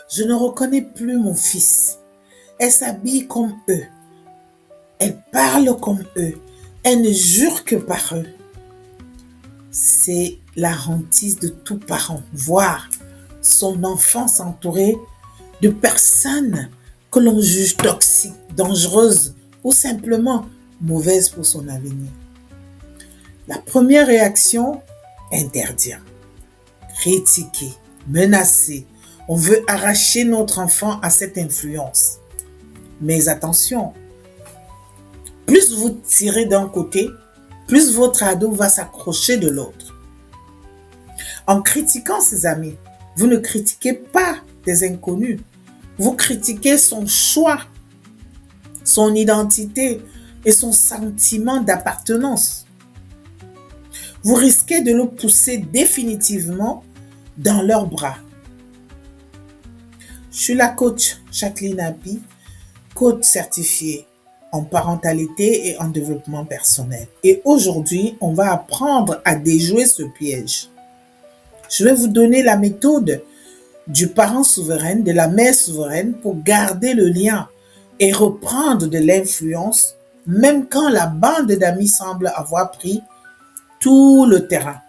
Je ne reconnais plus mon fils. Elle s'habille comme eux. Elle parle comme eux. Elle ne jure que par eux. C'est la hantise de tout parent, voir son enfant s'entourer de personnes que l'on juge toxiques, dangereuses ou simplement mauvaises pour son avenir. La première réaction, interdire, critiquer, menacer. On veut arracher notre enfant à cette influence. Mais attention, plus vous tirez d'un côté, plus votre ado va s'accrocher de l'autre. En critiquant ses amis, vous ne critiquez pas des inconnus. Vous critiquez son choix, son identité et son sentiment d'appartenance. Vous risquez de le pousser définitivement dans leurs bras. Je suis la coach Jacqueline Happy, coach certifiée en parentalité et en développement personnel. Et aujourd'hui, on va apprendre à déjouer ce piège. Je vais vous donner la méthode du parent souverain, de la mère souveraine pour garder le lien et reprendre de l'influence, même quand la bande d'amis semble avoir pris tout le terrain.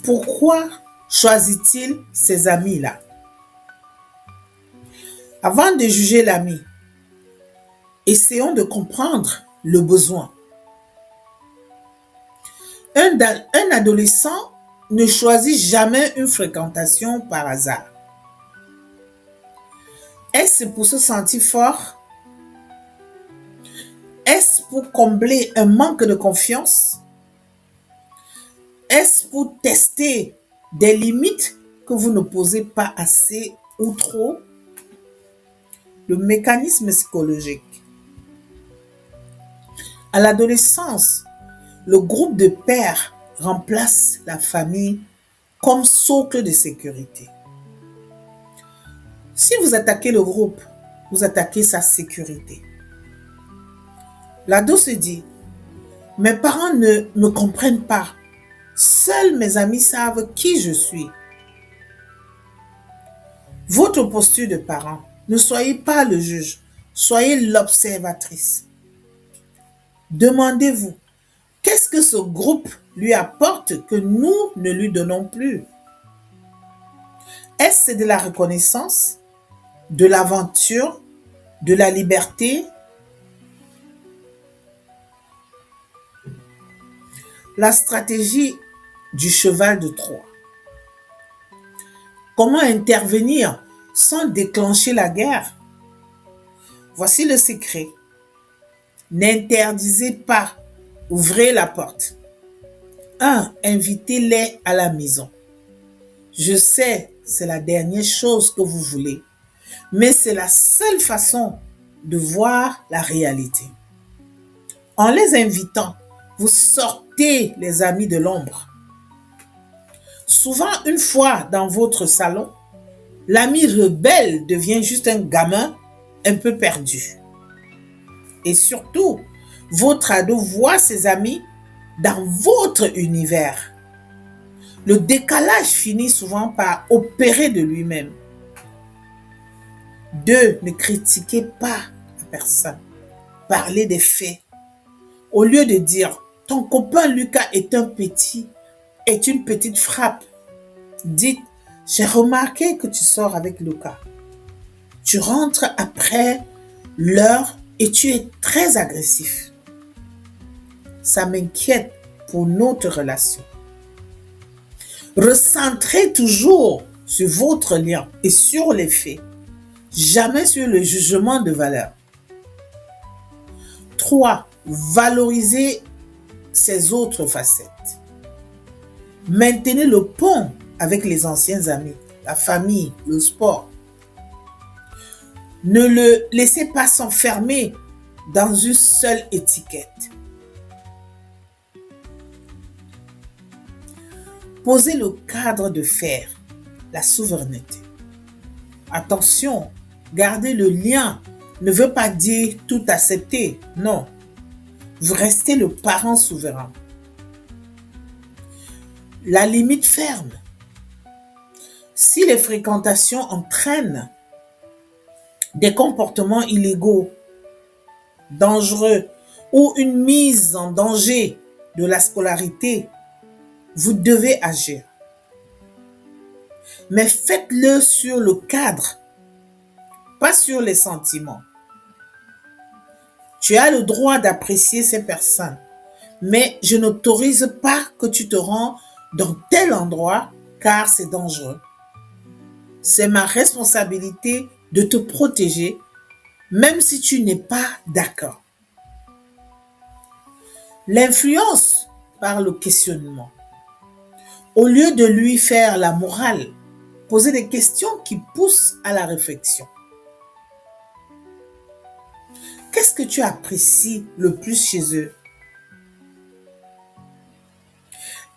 Pourquoi choisit-il ces amis-là? Avant de juger l'ami, essayons de comprendre le besoin. Un adolescent ne choisit jamais une fréquentation par hasard. Est-ce pour se sentir fort? Est-ce pour combler un manque de confiance? Est-ce pour tester des limites que vous ne posez pas assez ou trop? Le mécanisme psychologique. À l'adolescence, le groupe de pairs remplace la famille comme socle de sécurité. Si vous attaquez le groupe, vous attaquez sa sécurité. L'ado se dit, mes parents ne me comprennent pas. Seuls mes amis savent qui je suis. Votre posture de parent, ne soyez pas le juge, soyez l'observatrice. Demandez-vous, qu'est-ce que ce groupe lui apporte que nous ne lui donnons plus? Est-ce de la reconnaissance, de l'aventure, de la liberté? La stratégie du cheval de Troie. Comment intervenir sans déclencher la guerre? Voici le secret. N'interdisez pas, ouvrez la porte. 1. Invitez-les à la maison. Je sais, c'est la dernière chose que vous voulez, mais c'est la seule façon de voir la réalité. En les invitant, vous sortez les amis de l'ombre. Souvent, une fois dans votre salon, l'ami rebelle devient juste un gamin un peu perdu. Et surtout, votre ado voit ses amis dans votre univers. Le décalage finit souvent par opérer de lui-même. 2. Ne critiquez pas la personne. Parlez des faits. Au lieu de dire « ton copain Lucas est une petite frappe », dites « j'ai remarqué que tu sors avec Lucas. Tu rentres après l'heure et tu es très agressif. Ça m'inquiète pour notre relation. » Recentrez toujours sur votre lien et sur les faits, jamais sur le jugement de valeur. 3. Valorisez ses autres facettes. Maintenez le pont avec les anciens amis, la famille, le sport. Ne le laissez pas s'enfermer dans une seule étiquette. Posez le cadre de faire la souveraineté. Attention, garder le lien ne veut pas dire tout accepter, non. Vous restez le parent souverain. La limite ferme. Si les fréquentations entraînent des comportements illégaux, dangereux ou une mise en danger de la scolarité, vous devez agir. Mais faites-le sur le cadre, pas sur les sentiments. Tu as le droit d'apprécier ces personnes, mais je n'autorise pas que tu te rends dans tel endroit car c'est dangereux. C'est ma responsabilité de te protéger, même si tu n'es pas d'accord. L'influence par le questionnement. Au lieu de lui faire la morale, posez des questions qui poussent à la réflexion. Qu'est-ce que tu apprécies le plus chez eux?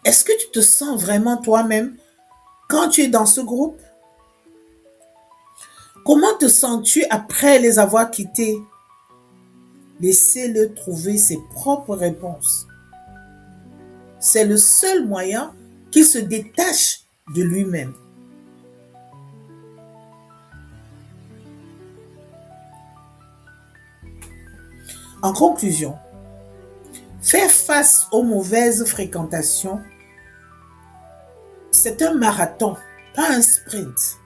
Est-ce que tu te sens vraiment toi-même quand tu es dans ce groupe? Comment te sens-tu après les avoir quittés? Laissez-le trouver ses propres réponses. C'est le seul moyen qu'il se détache de lui-même. En conclusion, faire face aux mauvaises fréquentations, c'est un marathon, pas un sprint.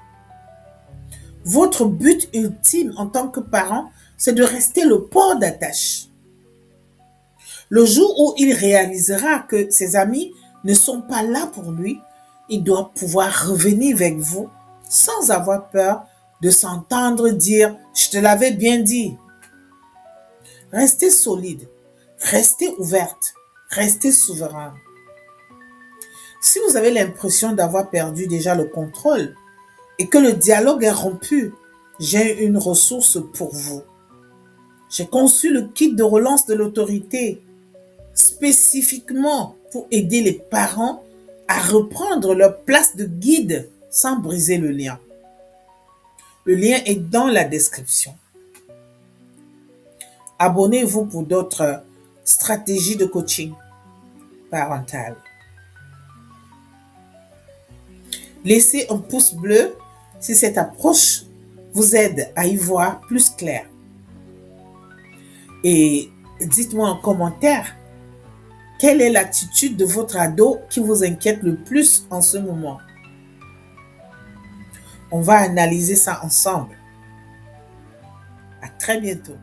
Votre but ultime en tant que parent, c'est de rester le port d'attache. Le jour où il réalisera que ses amis ne sont pas là pour lui, il doit pouvoir revenir avec vous sans avoir peur de s'entendre dire « je te l'avais bien dit ». Restez solide, restez ouverte, restez souverain. Si vous avez l'impression d'avoir perdu déjà le contrôle et que le dialogue est rompu, j'ai une ressource pour vous. J'ai conçu le kit de relance de l'autorité spécifiquement pour aider les parents à reprendre leur place de guide sans briser le lien. Le lien est dans la description. Abonnez-vous pour d'autres stratégies de coaching parental. Laissez un pouce bleu si cette approche vous aide à y voir plus clair. Et dites-moi en commentaire quelle est l'attitude de votre ado qui vous inquiète le plus en ce moment. On va analyser ça ensemble. À très bientôt.